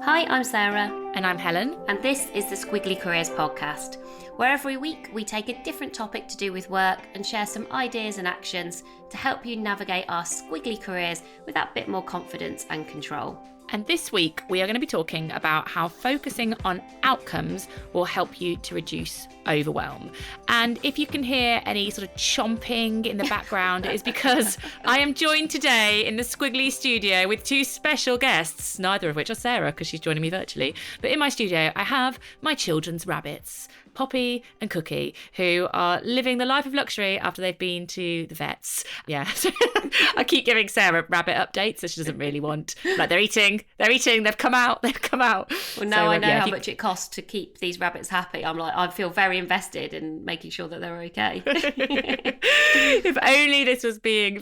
Hi, I'm Sarah. And I'm Helen. And this is the Squiggly Careers podcast, where every week we take a different topic to do with work and share some ideas and actions to help you navigate our squiggly careers with that bit more confidence and control. And this week we are going to be talking about how focusing on outcomes will help you to reduce overwhelm. And if you can hear any sort of chomping in the background, it is because I am joined today in the Squiggly studio with two special guests, neither of which are Sarah because she's joining me virtually. But in my studio I have my children's rabbits, Poppy and Cookie, who are living the life of luxury after they've been to the vets. Yeah, I keep giving Sarah rabbit updates, so she doesn't really want. Like, they're eating, they've come out. Well, now I know how much it costs to keep these rabbits happy. I feel very invested in making sure that they're okay. If only this was being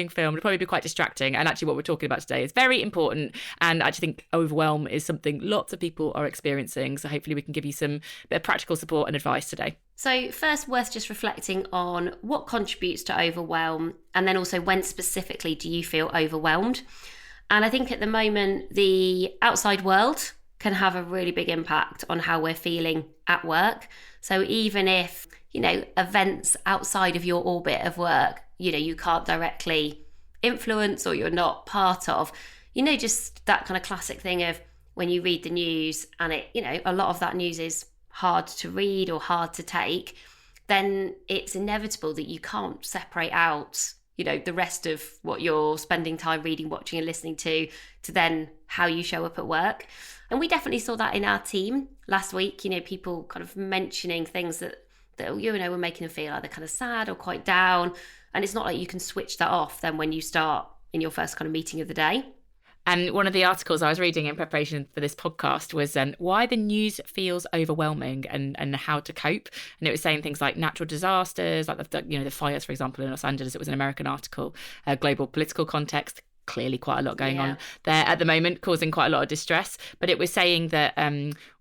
filmed, it'd probably be quite distracting. And actually what we're talking about today is very important. And I just think overwhelm is something lots of people are experiencing. So hopefully we can give you some bit of practical support and advice today. So first, worth just reflecting on what contributes to overwhelm, and then also when specifically do you feel overwhelmed. And I think at the moment, the outside world can have a really big impact on how we're feeling at work. So even if, events outside of your orbit of work, you can't directly influence or you're not part of, just that kind of classic thing of when you read the news and a lot of that news is hard to read or hard to take, then it's inevitable that you can't separate out, the rest of what you're spending time reading, watching and listening to then how you show up at work. And we definitely saw that in our team last week, people kind of mentioning things that were making them feel either kind of sad or quite down. And it's not like you can switch that off then when you start in your first kind of meeting of the day. And one of the articles I was reading in preparation for this podcast was why the news feels overwhelming and how to cope. And it was saying things like natural disasters, like the fires, for example, in Los Angeles. It was an American article, global political context. Clearly quite a lot going on there at the moment, causing quite a lot of distress. But it was saying that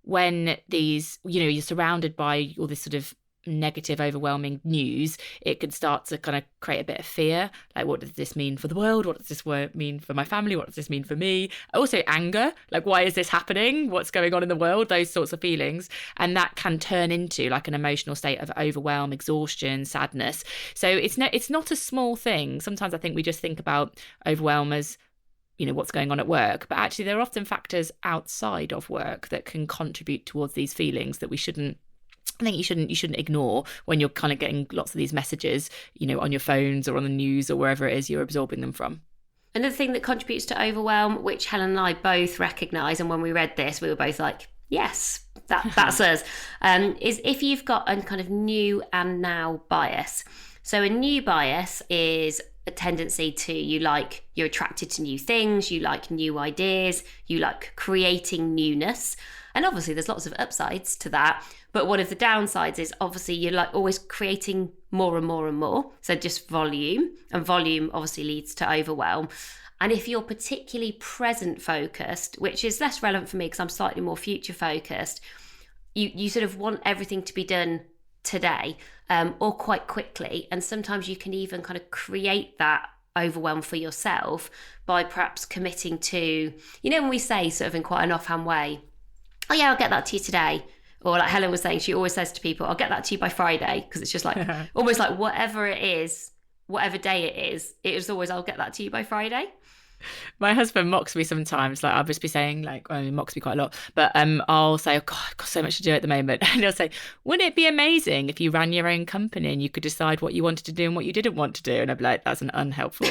when these, you're surrounded by all this sort of negative, overwhelming news, it could start to kind of create a bit of fear. Like, what does this mean for the world? What does this mean for my family? What does this mean for me? Also anger, like, why is this happening? What's going on in the world? Those sorts of feelings. And that can turn into like an emotional state of overwhelm, exhaustion, sadness. So it's not a small thing. Sometimes I think we just think about overwhelm as what's going on at work, but actually there are often factors outside of work that can contribute towards these feelings that I think you shouldn't ignore when you're kind of getting lots of these messages, on your phones or on the news or wherever it is you're absorbing them from. Another thing that contributes to overwhelm, which Helen and I both recognise, and when we read this, we were both like, yes, that's us, is if you've got a kind of new and now bias. So a new bias is a tendency to you're attracted to new things, you like new ideas, you like creating newness. And obviously there's lots of upsides to that. But one of the downsides is obviously you're like always creating more and more and more. So just volume, and volume obviously leads to overwhelm. And if you're particularly present focused, which is less relevant for me because I'm slightly more future focused, you sort of want everything to be done today or quite quickly. And sometimes you can even kind of create that overwhelm for yourself by perhaps committing to, when we say sort of in quite an offhand way, oh yeah, I'll get that to you today. Or like Helen was saying, she always says to people, I'll get that to you by Friday. Because it's just like, almost like whatever it is, whatever day it is always, I'll get that to you by Friday. My husband mocks me sometimes. Like, I'll just be saying, he mocks me quite a lot. But I'll say, oh God, I've got so much to do at the moment. And he'll say, wouldn't it be amazing if you ran your own company and you could decide what you wanted to do and what you didn't want to do? And I'd be like, that's an unhelpful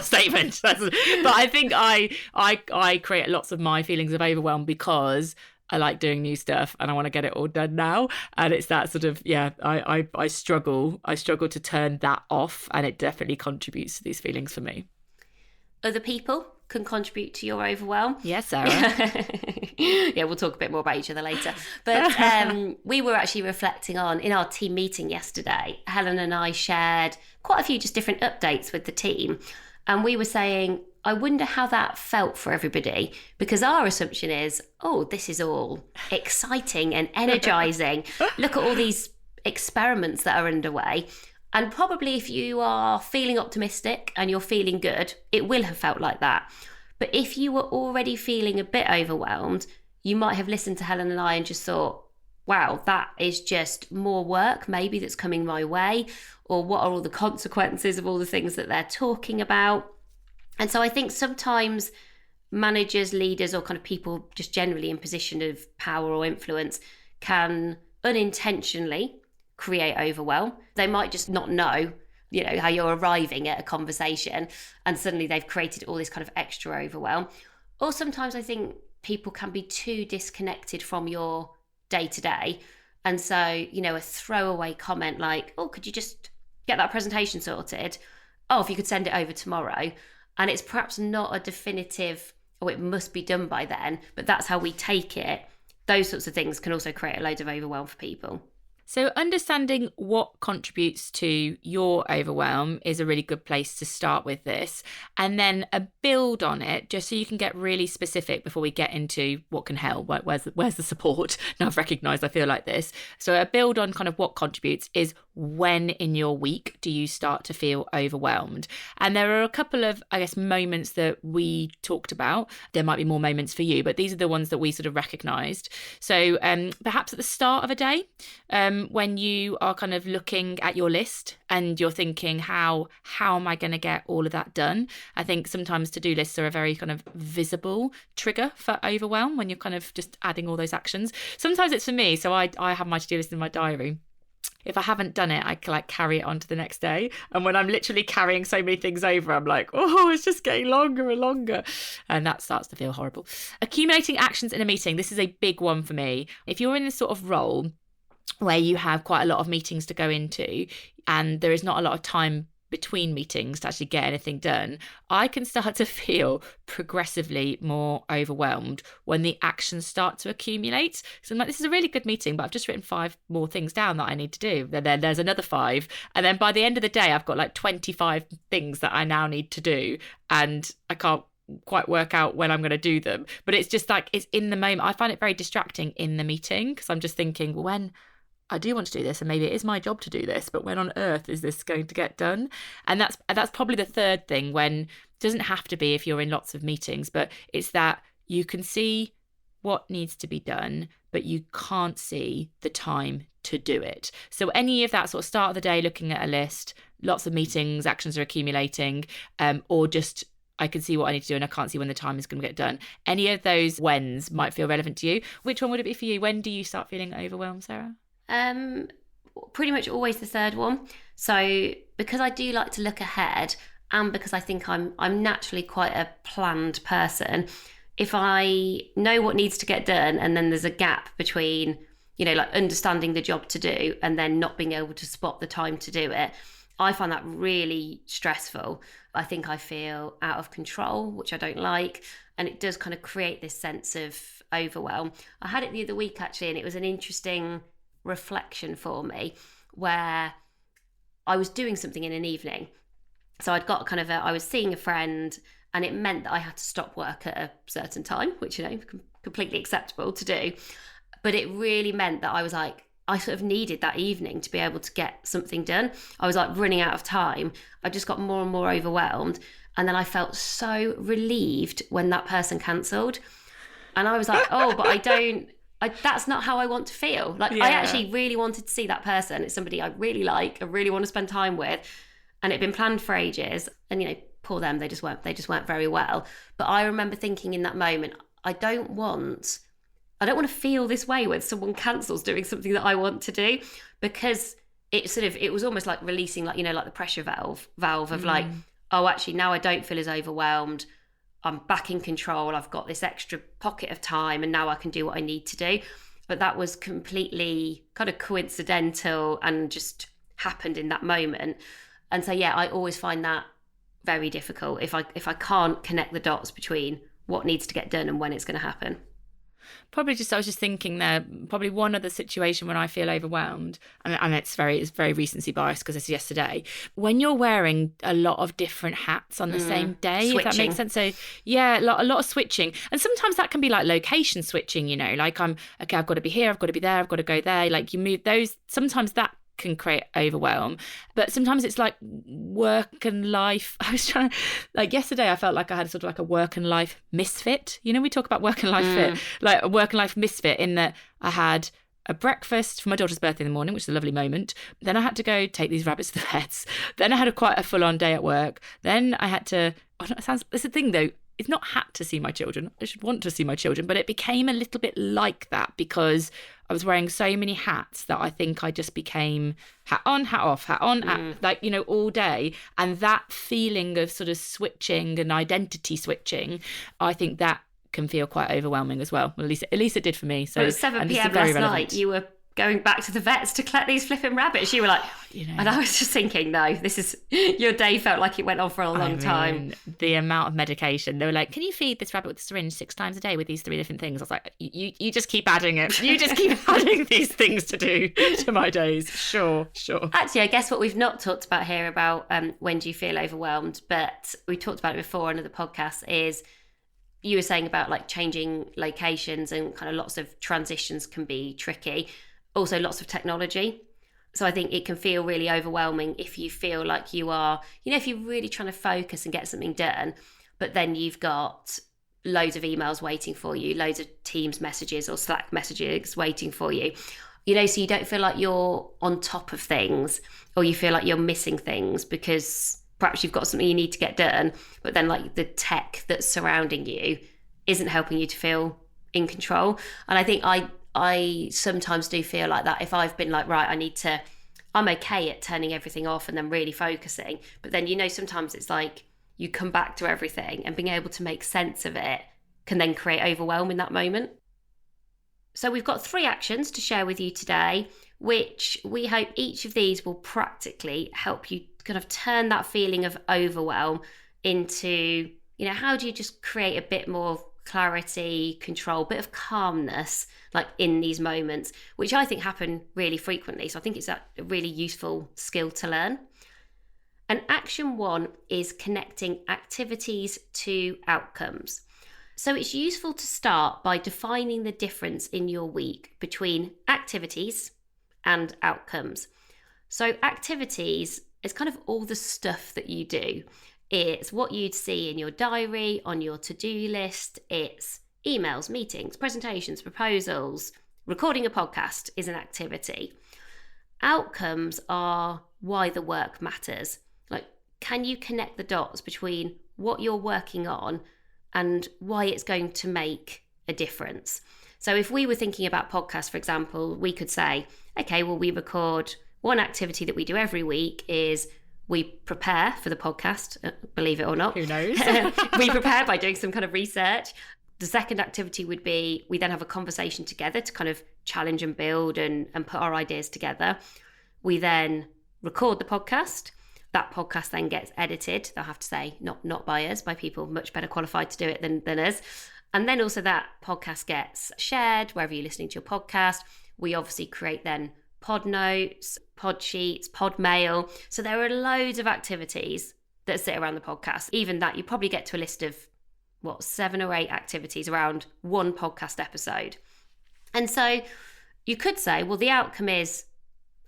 statement. But I think I create lots of my feelings of overwhelm because I like doing new stuff and I want to get it all done now. And it's that sort of, I struggle to turn that off, and it definitely contributes to these feelings for me. Other people can contribute to your overwhelm. Yes, Sarah. Yeah, we'll talk a bit more about each other later. But we were actually reflecting on, in our team meeting yesterday, Helen and I shared quite a few just different updates with the team. And we were saying, I wonder how that felt for everybody, because our assumption is, oh, this is all exciting and energizing. Look at all these experiments that are underway. And probably if you are feeling optimistic and you're feeling good, it will have felt like that. But if you were already feeling a bit overwhelmed, you might have listened to Helen and I and just thought, wow, that is just more work maybe that's coming my way, or what are all the consequences of all the things that they're talking about? And so I think sometimes managers, leaders, or kind of people just generally in position of power or influence can unintentionally create overwhelm. They might just not know, how you're arriving at a conversation, and suddenly they've created all this kind of extra overwhelm. Or sometimes I think people can be too disconnected from your day to day. And so, a throwaway comment like, oh, could you just get that presentation sorted? Oh, if you could send it over tomorrow. And it's perhaps not a definitive, oh, it must be done by then, but that's how we take it. Those sorts of things can also create a load of overwhelm for people. So understanding what contributes to your overwhelm is a really good place to start with this, and then a build on it just so you can get really specific before we get into what can help. Where's the support? Now I've recognised I feel like this. So a build on kind of what contributes is when in your week do you start to feel overwhelmed? And there are a couple of, moments that we talked about. There might be more moments for you, but these are the ones that we sort of recognised. So perhaps at the start of a day, when you are kind of looking at your list and you're thinking, how am I going to get all of that done? I think sometimes to-do lists are a very kind of visible trigger for overwhelm when you're kind of just adding all those actions. Sometimes it's for me. So I have my to-do list in my diary. If I haven't done it, I can carry it on to the next day. And when I'm literally carrying so many things over, I'm like, oh, it's just getting longer and longer. And that starts to feel horrible. Accumulating actions in a meeting. This is a big one for me. If you're in this sort of role where you have quite a lot of meetings to go into and there is not a lot of time between meetings to actually get anything done, I can start to feel progressively more overwhelmed when the actions start to accumulate. So I'm like, this is a really good meeting, but I've just written 5 more things down that I need to do. Then there's another 5. And then by the end of the day, I've got 25 things that I now need to do. And I can't quite work out when I'm going to do them. But it's just it's in the moment. I find it very distracting in the meeting because I'm just thinking, well, when I do want to do this and maybe it is my job to do this, but when on earth is this going to get done? And that's probably the third thing, when it doesn't have to be if you're in lots of meetings, but it's that you can see what needs to be done, but you can't see the time to do it. So any of that sort of start of the day, looking at a list, lots of meetings, actions are accumulating, or just I can see what I need to do and I can't see when the time is going to get done. Any of those whens might feel relevant to you. Which one would it be for you? When do you start feeling overwhelmed, Sarah? Pretty much always the third one. So because I do like to look ahead, and because I think I'm naturally quite a planned person, if I know what needs to get done and then there's a gap between, understanding the job to do and then not being able to spot the time to do it, I find that really stressful. I think I feel out of control, which I don't like, and it does kind of create this sense of overwhelm. I had it the other week actually, and it was an interesting reflection for me where I was doing something in an evening. So I'd got I was seeing a friend, and it meant that I had to stop work at a certain time, which, completely acceptable to do. But it really meant that I was I sort of needed that evening to be able to get something done. I was running out of time. I just got more and more overwhelmed. And then I felt so relieved when that person cancelled. And I was like, oh, but that's not how I want to feel. I actually really wanted to see that person. It's somebody I really like, I really want to spend time with. And it'd been planned for ages. And, poor them, they just weren't very well. But I remember thinking in that moment, I don't want to feel this way when someone cancels doing something that I want to do, because it was almost like releasing the pressure valve of oh, actually now I don't feel as overwhelmed. I'm back in control. I've got this extra pocket of time and now I can do what I need to do. But that was completely kind of coincidental and just happened in that moment. And so, I always find that very difficult if I can't connect the dots between what needs to get done and when it's going to happen. I was just thinking there, probably one other situation when I feel overwhelmed, and it's very recency biased because it's yesterday, when you're wearing a lot of different hats on the same day, switching. If that makes sense. So a lot of switching. And sometimes that can be location switching, I've got to be here, I've got to be there, I've got to go there. You move those, sometimes that can create overwhelm. But sometimes it's like work and life. I was trying to, like yesterday, I felt like I had sort of like a work and life misfit. You know, we talk about work and life fit, like a work and life misfit, in that I had a breakfast for my daughter's birthday in the morning, which is a lovely moment. Then I had to go take these rabbits to the vets. Then I had quite a full-on day at work. Then I had to, it's a thing though, it's not had to see my children. I should want to see my children, but it became a little bit like that because I was wearing so many hats that I think I just became hat on, hat off, hat on, like, you know, all day. And that feeling of sort of switching and identity switching, I think that can feel quite overwhelming as well. At least it did for me. So it was 7 p.m. last night. You were going back to the vets to collect these flipping rabbits. You were like, you know, and I was just thinking, no, this is, your day felt like it went on for a long time. The amount of medication. They were like, can you feed this rabbit with a syringe 6 times a day with these 3 different things? I was like, you just keep adding it. You just keep adding these things to do to my days. Sure. Actually, I guess what we've not talked about here about when do you feel overwhelmed, but we talked about it before on another podcast, is you were saying about like changing locations and kind of lots of transitions can be tricky. Also lots of technology. So I think it can feel really overwhelming if you feel like you are, you know, if you're really trying to focus and get something done, but then you've got loads of emails waiting for you, loads of Teams messages or Slack messages waiting for you, you know, so you don't feel like you're on top of things, or you feel like you're missing things because perhaps you've got something you need to get done, but then like the tech that's surrounding you isn't helping you to feel in control. And I think I sometimes do feel like that if I've been like, right, I'm okay at turning everything off and then really focusing. But then, you know, sometimes it's like you come back to everything and being able to make sense of it can then create overwhelm in that moment. So we've got 3 actions to share with you today, which we hope each of these will practically help you kind of turn that feeling of overwhelm into, you know, how do you just create a bit more clarity, control, bit of calmness, like in these moments, which I think happen really frequently. So I think it's a really useful skill to learn. And action 1 is connecting activities to outcomes. So it's useful to start by defining the difference in your week between activities and outcomes. So activities is kind of all the stuff that you do. It's what you'd see in your diary, on your to-do list. It's emails, meetings, presentations, proposals. Recording a podcast is an activity. Outcomes are why the work matters. Like, can you connect the dots between what you're working on and why it's going to make a difference? So if we were thinking about podcasts, for example, we could say, okay, well, we record, one activity that we do every week is we prepare for the podcast, believe it or not. Who knows? We prepare by doing some kind of research. The second activity would be we then have a conversation together to kind of challenge and build and put our ideas together. We then record the podcast. That podcast then gets edited. I have to say, not by us, by people much better qualified to do it than us. And then also that podcast gets shared wherever you're listening to your podcast. We obviously create then pod notes, pod sheets, pod mail. So there are loads of activities that sit around the podcast. Even that, you probably get to a list of 7 or 8 activities around one podcast episode. And so you could say, well, the outcome is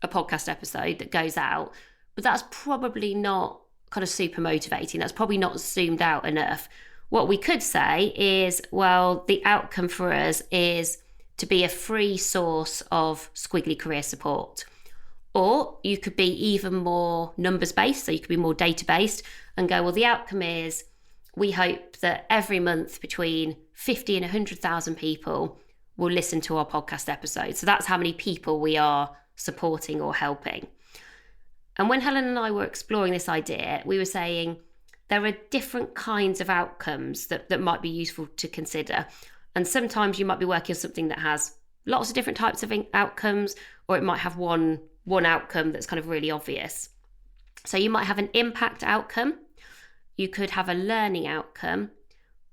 a podcast episode that goes out, but that's probably not kind of super motivating. That's probably not zoomed out enough. What we could say is, well, the outcome for us is to be a free source of Squiggly Career support. Or you could be even more numbers-based, so you could be more data-based and go, well, the outcome is we hope that every month between 50 and 100,000 people will listen to our podcast episodes. So that's how many people we are supporting or helping. And when Helen and I were exploring this idea, we were saying there are different kinds of outcomes that might be useful to consider. And sometimes you might be working on something that has lots of different types of outcomes, or it might have one outcome that's kind of really obvious. So you might have an impact outcome, you could have a learning outcome,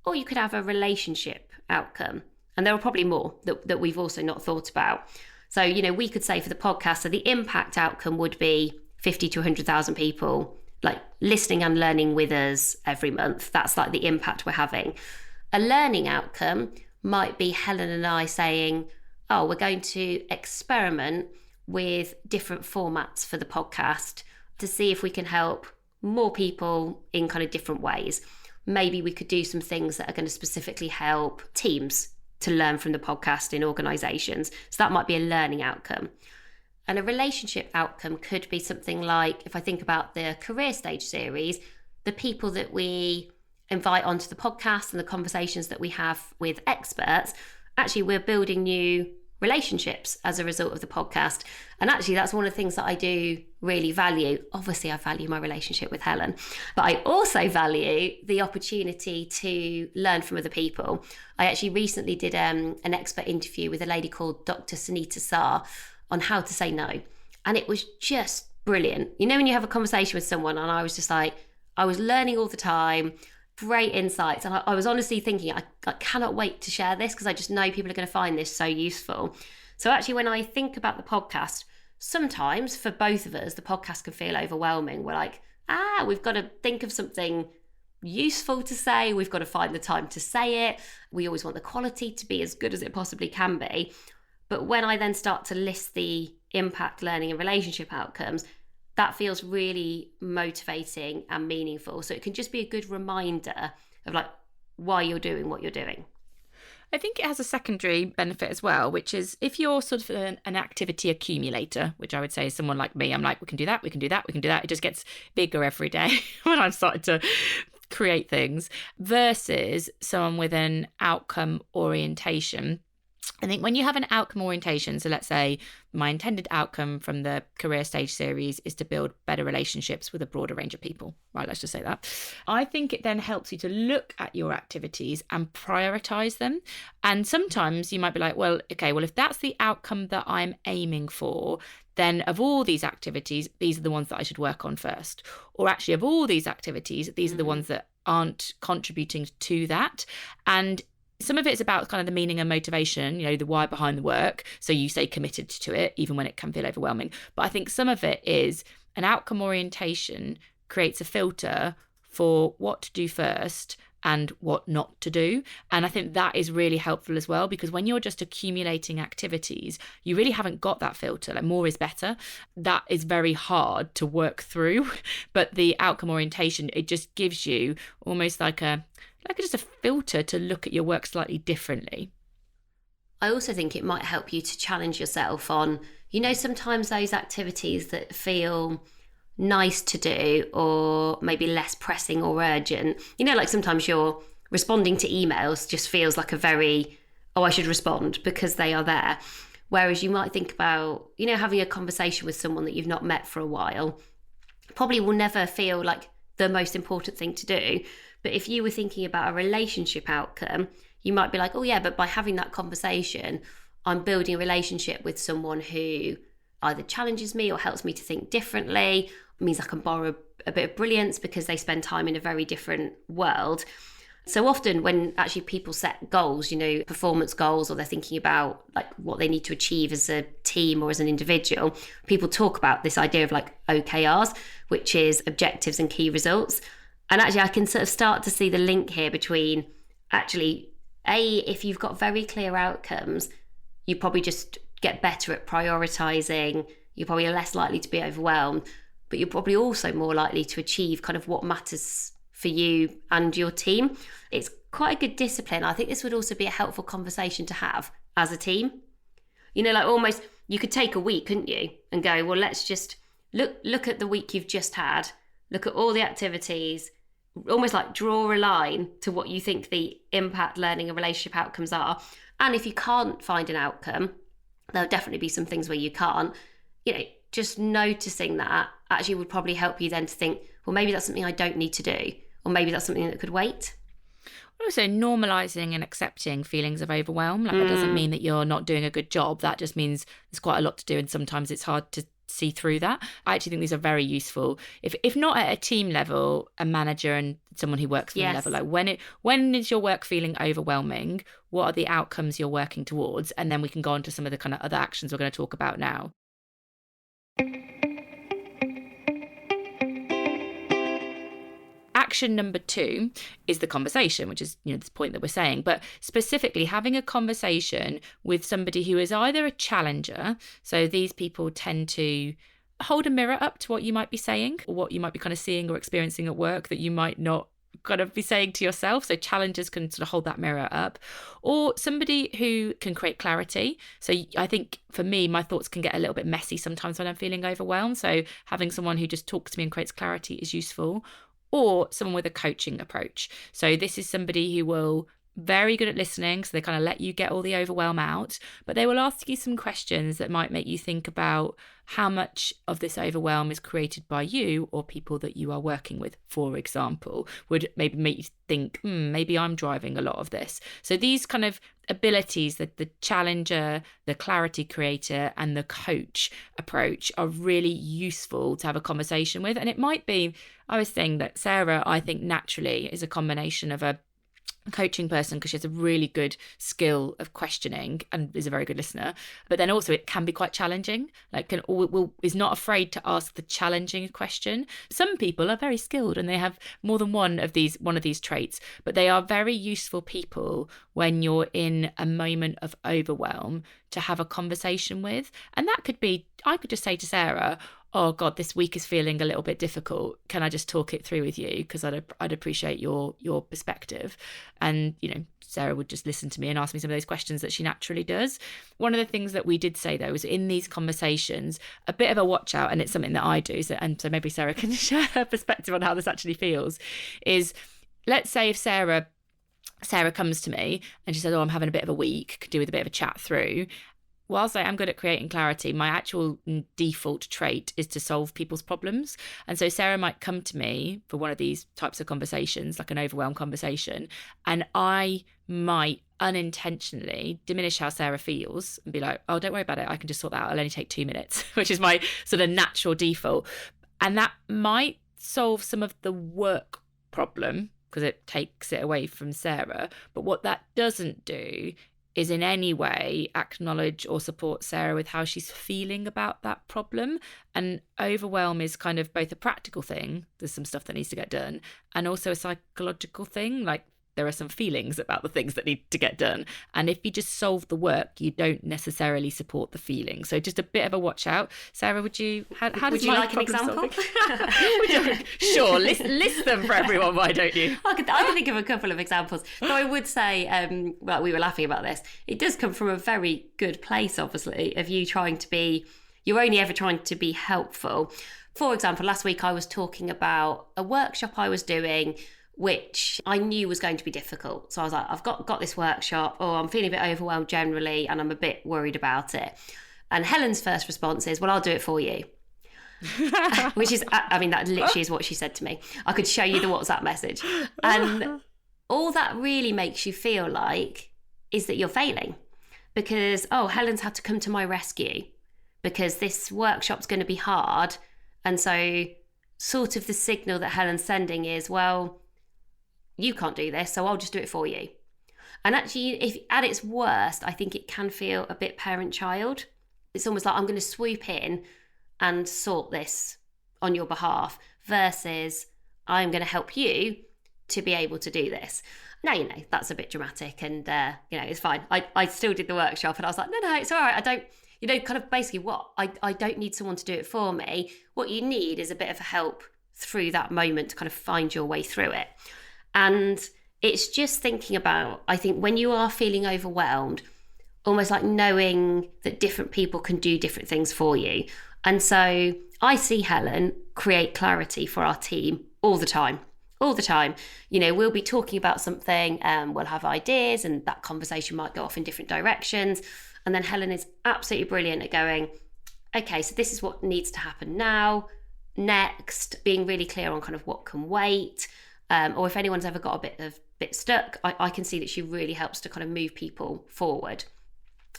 or you could have a relationship outcome. And there are probably more that we've also not thought about. So, you know, we could say for the podcast, so the impact outcome would be 50 to 100,000 people like listening and learning with us every month. That's like the impact we're having. A learning outcome might be Helen and I saying, oh, we're going to experiment with different formats for the podcast to see if we can help more people in kind of different ways. Maybe we could do some things that are going to specifically help teams to learn from the podcast in organisations. So that might be a learning outcome. And a relationship outcome could be something like, if I think about the career stage series, the people that we invite onto the podcast and the conversations that we have with experts, actually we're building new relationships as a result of the podcast. And actually that's one of the things that I do really value. Obviously I value my relationship with Helen, but I also value the opportunity to learn from other people. I actually recently did an expert interview with a lady called Dr. Sunita Saar on how to say no. And it was just brilliant. You know, when you have a conversation with someone and I was just like, I was learning all the time, great insights. And I was honestly thinking, I cannot wait to share this because I just know people are going to find this so useful. So actually, when I think about the podcast, sometimes for both of us, the podcast can feel overwhelming. We're like, we've got to think of something useful to say. We've got to find the time to say it. We always want the quality to be as good as it possibly can be. But when I then start to list the impact, learning and relationship outcomes, that feels really motivating and meaningful. So it can just be a good reminder of like why you're doing what you're doing. I think it has a secondary benefit as well, which is if you're sort of an activity accumulator, which I would say is someone like me, I'm like, we can do that, we can do that, we can do that. It just gets bigger every day when I've started to create things, versus someone with an outcome orientation. I think when you have an outcome orientation, so let's say my intended outcome from the career stage series is to build better relationships with a broader range of people, right? Let's just say that. I think it then helps you to look at your activities and prioritize them. And sometimes you might be like, well, okay, well, if that's the outcome that I'm aiming for, then of all these activities, these are the ones that I should work on first. Or actually, of all these activities, these are the ones that aren't contributing to that. And some of it's about kind of the meaning and motivation, you know, the why behind the work. So you stay committed to it, even when it can feel overwhelming. But I think some of it is an outcome orientation creates a filter for what to do first and what not to do. And I think that is really helpful as well, because when you're just accumulating activities, you really haven't got that filter. Like, more is better. That is very hard to work through. But the outcome orientation, it just gives you almost like just a filter to look at your work slightly differently. I also think it might help you to challenge yourself on, you know, sometimes those activities that feel nice to do or maybe less pressing or urgent. You know, like sometimes you're responding to emails just feels like a very, I should respond because they are there. Whereas you might think about, you know, having a conversation with someone that you've not met for a while, probably will never feel like the most important thing to do. But if you were thinking about a relationship outcome, you might be like, oh yeah, but by having that conversation, I'm building a relationship with someone who either challenges me or helps me to think differently. It means I can borrow a bit of brilliance because they spend time in a very different world. So often when actually people set goals, you know, performance goals, or they're thinking about like what they need to achieve as a team or as an individual, people talk about this idea of like OKRs, which is objectives and key results. And actually I can sort of start to see the link here between actually, if you've got very clear outcomes, you probably just get better at prioritizing, you're probably less likely to be overwhelmed, but you're probably also more likely to achieve kind of what matters for you and your team. It's quite a good discipline. I think this would also be a helpful conversation to have as a team. You know, like almost you could take a week, couldn't you? And go, well, let's just look at the week you've just had, look at all the activities, almost like draw a line to what you think the impact, learning and relationship outcomes are. And if you can't find an outcome, there'll definitely be some things where you can't, you know, just noticing that actually would probably help you then to think, well, maybe that's something I don't need to do, or maybe that's something that could wait. Also, normalising and accepting feelings of overwhelm. Like, that doesn't mean that you're not doing a good job. That just means there's quite a lot to do, and sometimes it's hard to see through that. I actually think these are very useful. If not at a team level, a manager and someone who works from the level, like when is your work feeling overwhelming? What are the outcomes you're working towards? And then we can go on to some of the kind of other actions we're going to talk about now. section number 2 is the conversation, which is, this point that we're saying, but specifically having a conversation with somebody who is either a challenger. So these people tend to hold a mirror up to what you might be saying or what you might be kind of seeing or experiencing at work that you might not kind of be saying to yourself. So challengers can sort of hold that mirror up, or somebody who can create clarity. So I think for me, my thoughts can get a little bit messy sometimes when I'm feeling overwhelmed. So having someone who just talks to me and creates clarity is useful, or someone with a coaching approach. So this is somebody who will very good at listening, so they kind of let you get all the overwhelm out, but they will ask you some questions that might make you think about how much of this overwhelm is created by you or people that you are working with, for example, would maybe make you think, maybe I'm driving a lot of this. So these kind of abilities, that the challenger, the clarity creator, and the coach approach are really useful to have a conversation with. And it might be, I was saying that Sarah, I think naturally is a combination of a coaching person because she has a really good skill of questioning and is a very good listener, but then also it can be quite challenging, like is not afraid to ask the challenging question. Some people are very skilled and they have more than one of these traits, but they are very useful people when you're in a moment of overwhelm to have a conversation with. And that could be, I could just say to Sarah, oh God, this week is feeling a little bit difficult. Can I just talk it through with you? Because I'd appreciate your perspective. And, Sarah would just listen to me and ask me some of those questions that she naturally does. One of the things that we did say, though, was in these conversations, a bit of a watch out, and it's something that I do. So maybe Sarah can share her perspective on how this actually feels, is let's say if Sarah comes to me and she says, oh, I'm having a bit of a week, could do with a bit of a chat through. Whilst I am good at creating clarity, my actual default trait is to solve people's problems. And so Sarah might come to me for one of these types of conversations, like an overwhelm conversation, and I might unintentionally diminish how Sarah feels and be like, oh, don't worry about it, I can just sort that out, I'll only take 2 minutes, which is my sort of natural default. And that might solve some of the work problem because it takes it away from Sarah. But what that doesn't do is in any way acknowledge or support Sarah with how she's feeling about that problem. And overwhelm is kind of both a practical thing, there's some stuff that needs to get done, and also a psychological thing, like there are some feelings about the things that need to get done. And if you just solve the work, you don't necessarily support the feeling. So just a bit of a watch out. Sarah, would you like an example? Sure, list them for everyone, why don't you? I can think of a couple of examples. Though I would say, well, we were laughing about this, it does come from a very good place, obviously, of you you're only ever trying to be helpful. For example, last week I was talking about a workshop I was doing which I knew was going to be difficult. So I was like, I've got this workshop, or I'm feeling a bit overwhelmed generally, and I'm a bit worried about it. And Helen's first response is, well, I'll do it for you. Which is, that literally is what she said to me. I could show you the WhatsApp message. And all that really makes you feel like is that you're failing. Because, Helen's had to come to my rescue because this workshop's going to be hard. And so sort of the signal that Helen's sending is, well, you can't do this, so I'll just do it for you. And actually, if at its worst, I think it can feel a bit parent-child. It's almost like I'm going to swoop in and sort this on your behalf versus I'm going to help you to be able to do this. Now, that's a bit dramatic and, it's fine. I still did the workshop and I was like, no, it's all right. I don't, kind of basically what? I don't need someone to do it for me. What you need is a bit of help through that moment to kind of find your way through it. And it's just thinking about, I think when you are feeling overwhelmed, almost like knowing that different people can do different things for you. And so I see Helen create clarity for our team all the time. We'll be talking about something, we'll have ideas and that conversation might go off in different directions. And then Helen is absolutely brilliant at going, okay, so this is what needs to happen now, next, being really clear on kind of what can wait. Or if anyone's ever got a bit stuck, I can see that she really helps to kind of move people forward.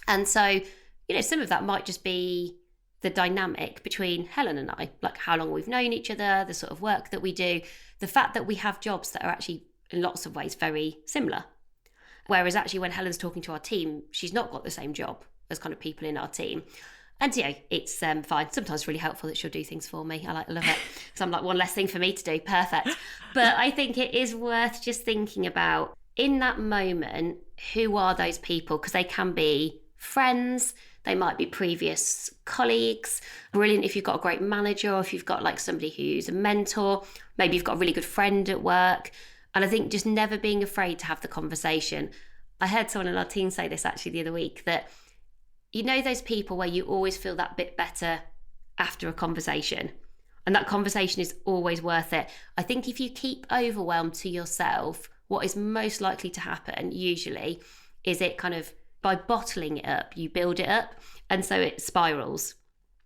And so, some of that might just be the dynamic between Helen and I, like how long we've known each other, the sort of work that we do, the fact that we have jobs that are actually in lots of ways very similar. Whereas actually when Helen's talking to our team, she's not got the same job as kind of people in our team. And, it's fine. Sometimes really helpful that she'll do things for me. I love it. So I'm like, one less thing for me to do. Perfect. But I think it is worth just thinking about, in that moment, who are those people? Because they can be friends. They might be previous colleagues. Brilliant if you've got a great manager, or if you've got like somebody who's a mentor. Maybe you've got a really good friend at work. And I think just never being afraid to have the conversation. I heard someone in our team say this actually the other week, that those people where you always feel that bit better after a conversation, and that conversation is always worth it. I think if you keep overwhelmed to yourself, what is most likely to happen usually is it kind of, by bottling it up, you build it up, and so it spirals.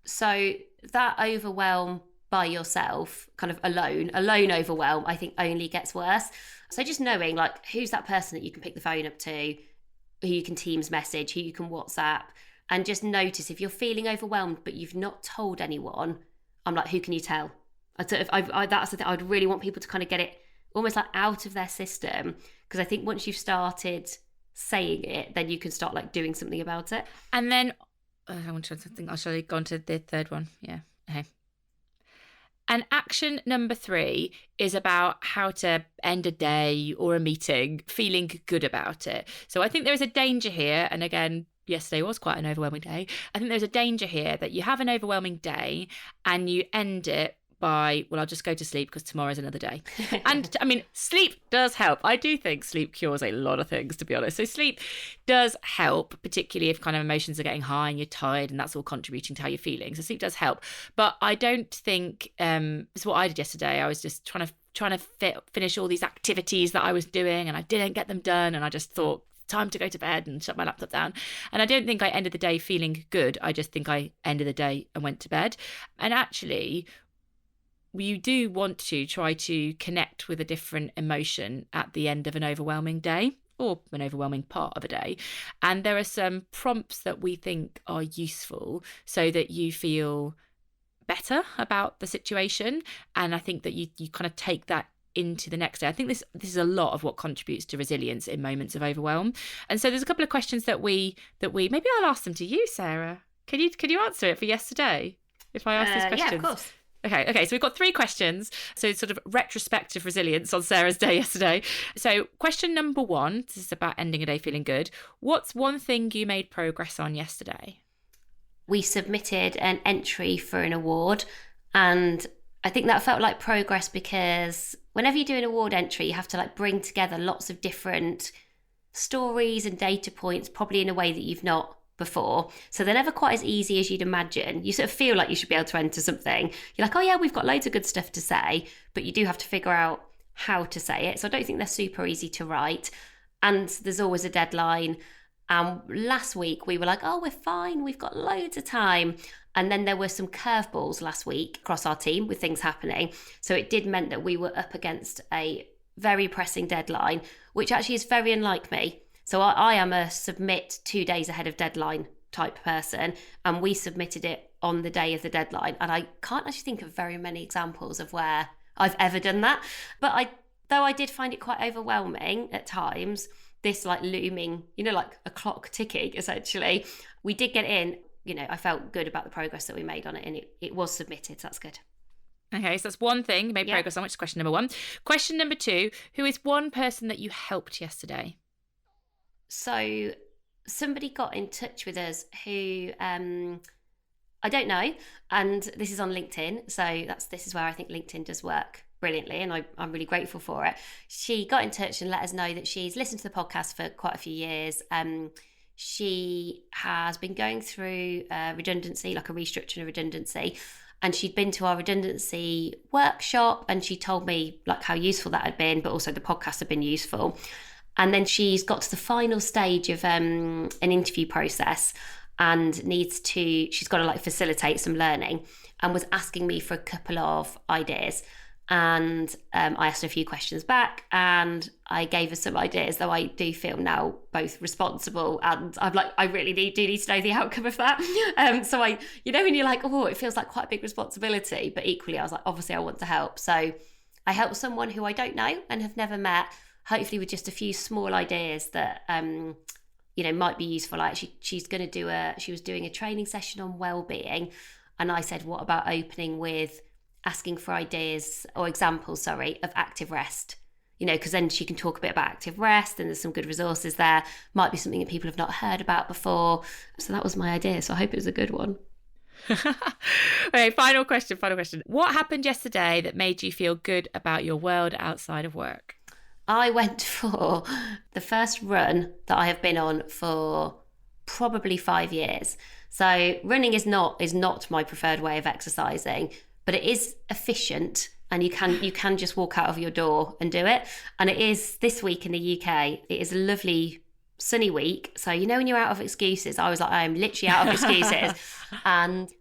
So that overwhelm by yourself, kind of alone overwhelm, I think only gets worse. So just knowing like who's that person that you can pick the phone up to, who you can Teams message, who you can WhatsApp, and just notice if you're feeling overwhelmed but you've not told anyone. I'm like, who can you tell? That's the thing. I'd really want people to kind of get it almost like out of their system, because I think once you've started saying it, then you can start like doing something about it. And then I want to think. I should have gone to the third one. Yeah. Okay. And action number 3 is about how to end a day or a meeting feeling good about it. So I think there is a danger here, and again, yesterday was quite an overwhelming day. I think there's a danger here that you have an overwhelming day and you end it by, well, I'll just go to sleep because tomorrow's another day. And I mean, sleep does help. I do think sleep cures a lot of things, to be honest. So sleep does help, particularly if kind of emotions are getting high and you're tired, and that's all contributing to how you're feeling. So sleep does help. But I don't think, it's what I did yesterday. I was just trying to finish all these activities that I was doing, and I didn't get them done. And I just thought, time to go to bed, and shut my laptop down. And I don't think I ended the day feeling good. I just think I ended the day and went to bed. And actually, you do want to try to connect with a different emotion at the end of an overwhelming day, or an overwhelming part of a day. And there are some prompts that we think are useful so that you feel better about the situation. And I think that you kind of take that into the next day. I think this is a lot of what contributes to resilience in moments of overwhelm. And so there's a couple of questions that we maybe I'll ask them to you, Sarah. Can you answer it for yesterday if I ask these questions? Yeah, of course. Okay, so we've got 3 questions. So sort of retrospective resilience on Sarah's day yesterday. So question number 1, this is about ending a day feeling good. What's one thing you made progress on yesterday? We submitted an entry for an award, and I think that felt like progress, because whenever you do an award entry, you have to like bring together lots of different stories and data points, probably in a way that you've not before. So they're never quite as easy as you'd imagine. You sort of feel like you should be able to enter something. You're like, oh yeah, we've got loads of good stuff to say, but you do have to figure out how to say it. So I don't think they're super easy to write. And there's always a deadline. Last week we were like, oh, we're fine, we've got loads of time. And then there were some curveballs last week across our team with things happening. So it did mean that we were up against a very pressing deadline, which actually is very unlike me. So I am a submit 2 days ahead of deadline type person, and we submitted it on the day of the deadline. And I can't actually think of very many examples of where I've ever done that. But though I did find it quite overwhelming at times, this like looming, like a clock ticking essentially, we did get in. I felt good about the progress that we made on it, and it was submitted, so that's good. Okay, so that's one thing you made progress on, which is question number 1. Question number 2, who is one person that you helped yesterday? So somebody got in touch with us who I don't know, and this is on LinkedIn. So this is where I think LinkedIn does work brilliantly, and I'm really grateful for it. She got in touch and let us know that she's listened to the podcast for quite a few years. She has been going through redundancy, like a restructuring of redundancy, and she'd been to our redundancy workshop, and she told me like how useful that had been, but also the podcast had been useful. And then she's got to the final stage of an interview process, and she's got to like facilitate some learning, and was asking me for a couple of ideas. And I asked her a few questions back, and I gave her some ideas, though I do feel now both responsible, and I'm like, I really do need to know the outcome of that. So when you're like, oh, it feels like quite a big responsibility, but equally I was like, obviously I want to help. So I helped someone who I don't know and have never met, hopefully with just a few small ideas that might be useful. Like she's going to she was doing a training session on well-being, and I said, what about opening with asking for ideas or examples, of active rest? Because then she can talk a bit about active rest, and there's some good resources there. Might be something that people have not heard about before. So that was my idea. So I hope it was a good one. Okay, final question. What happened yesterday that made you feel good about your world outside of work? I went for the first run that I have been on for probably 5 years. So running is not my preferred way of exercising, but it is efficient, and you can just walk out of your door and do it. And it is this week in the UK. It is a lovely sunny week. So when you're out of excuses, I was like, I am literally out of excuses. And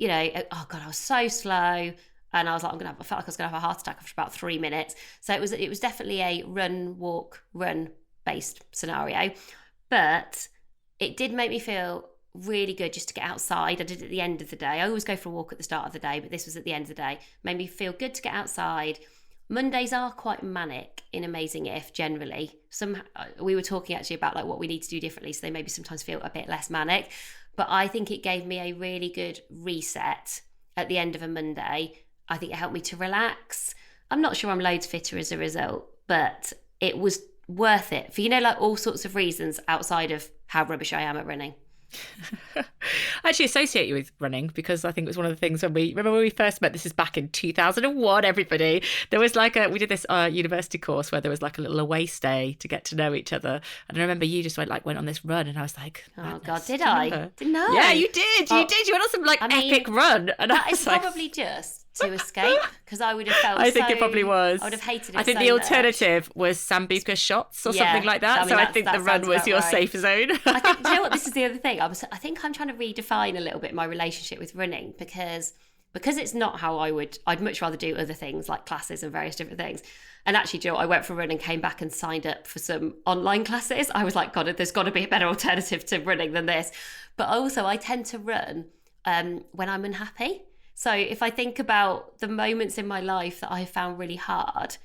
oh God, I was so slow. And I was like, I felt like I was gonna have a heart attack after about 3 minutes. So it was definitely a run, walk, run based scenario. But it did make me feel really good just to get outside. I did it at the end of the day. I always go for a walk at the start of the day, but this was at the end of the day. Made me feel good to get outside. Mondays are quite manic in Amazing If generally. We were talking actually about like what we need to do differently, so they maybe sometimes feel a bit less manic. But I think it gave me a really good reset at the end of a Monday. I think it helped me to relax. I'm not sure I'm loads fitter as a result, but it was worth it for, like all sorts of reasons outside of how rubbish I am at running. I actually associate you with running because I think it was one of the things when we first met. This is back in 2001, everybody. There was we did this university course where there was like a little away stay to get to know each other. And I remember you just went on this run, and I was like, oh God, did I? No. Yeah, you did. You did. You went on some epic run. And that is probably just to escape, because I would have felt I think it probably was. I would have hated it. I think so the alternative was Sambuca shots or something like that. I think the run was your safe zone. I think, do you know what? This is the other thing. I think I'm trying to redefine a little bit my relationship with running, because it's not how I'd much rather do other things like classes and various different things. And actually, do you know what? I went for a run and came back and signed up for some online classes. I was like, God, there's got to be a better alternative to running than this. But also, I tend to run when I'm unhappy. So if I think about the moments in my life that I have found really hard,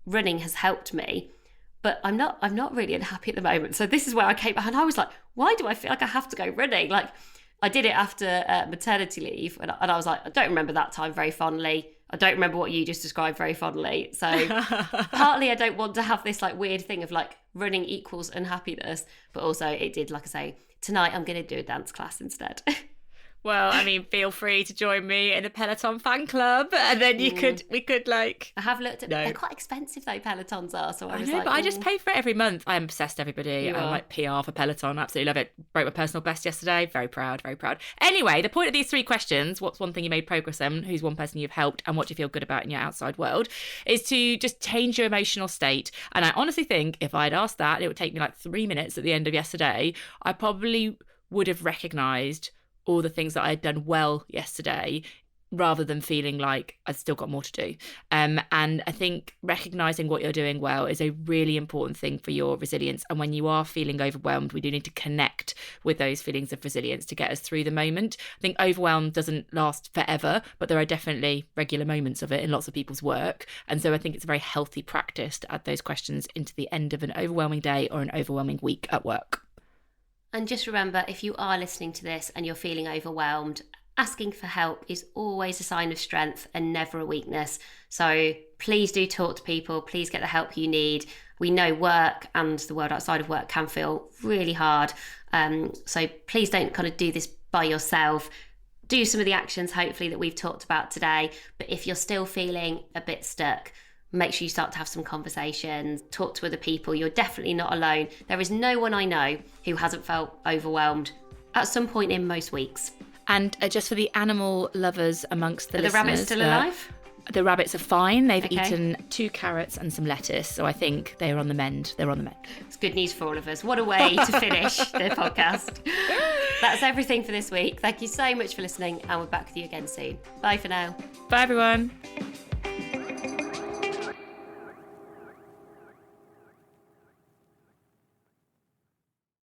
running has helped me. But I'm not really unhappy at the moment. So this is where I came back, and I was like, why do I feel like I have to go running? Like, I did it after maternity leave, and I was like, I don't remember that time very fondly. I don't remember what you just described very fondly. So partly I don't want to have this like weird thing of like running equals unhappiness, but also it did, like I say, tonight I'm going to do a dance class instead. Well, I mean, feel free to join me in the Peloton fan club, and then we could like. I have looked at. They're quite expensive though. Pelotons are, so I was but I just pay for it every month. I am obsessed, everybody. I'm like PR for Peloton. Absolutely love it. Broke my personal best yesterday. Very proud. Very proud. Anyway, the point of these 3 questions: what's one thing you made progress on? Who's one person you've helped? And what do you feel good about in your outside world? Is to just change your emotional state. And I honestly think if I'd asked that, it would take me like 3 minutes at the end of yesterday. I probably would have recognised all the things that I had done well yesterday, rather than feeling like I've still got more to do. And I think recognising what you're doing well is a really important thing for your resilience. And when you are feeling overwhelmed, we do need to connect with those feelings of resilience to get us through the moment. I think overwhelm doesn't last forever, but there are definitely regular moments of it in lots of people's work. And so I think it's a very healthy practice to add those questions into the end of an overwhelming day or an overwhelming week at work. And just remember, if you are listening to this and you're feeling overwhelmed, asking for help is always a sign of strength and never a weakness. So please do talk to people. Please get the help you need. We know work and the world outside of work can feel really hard. So please don't kind of do this by yourself. Do some of the actions, hopefully, that we've talked about today. But if you're still feeling a bit stuck, make sure you start to have some conversations, talk to other people. You're definitely not alone. There is no one I know who hasn't felt overwhelmed at some point in most weeks. And just for the animal lovers amongst the listeners. Are the rabbits still alive? The rabbits are fine. They've eaten 2 carrots and some lettuce. So I think they're on the mend. It's good news for all of us. What a way to finish the podcast. That's everything for this week. Thank you so much for listening, and we're back with you again soon. Bye for now. Bye, everyone.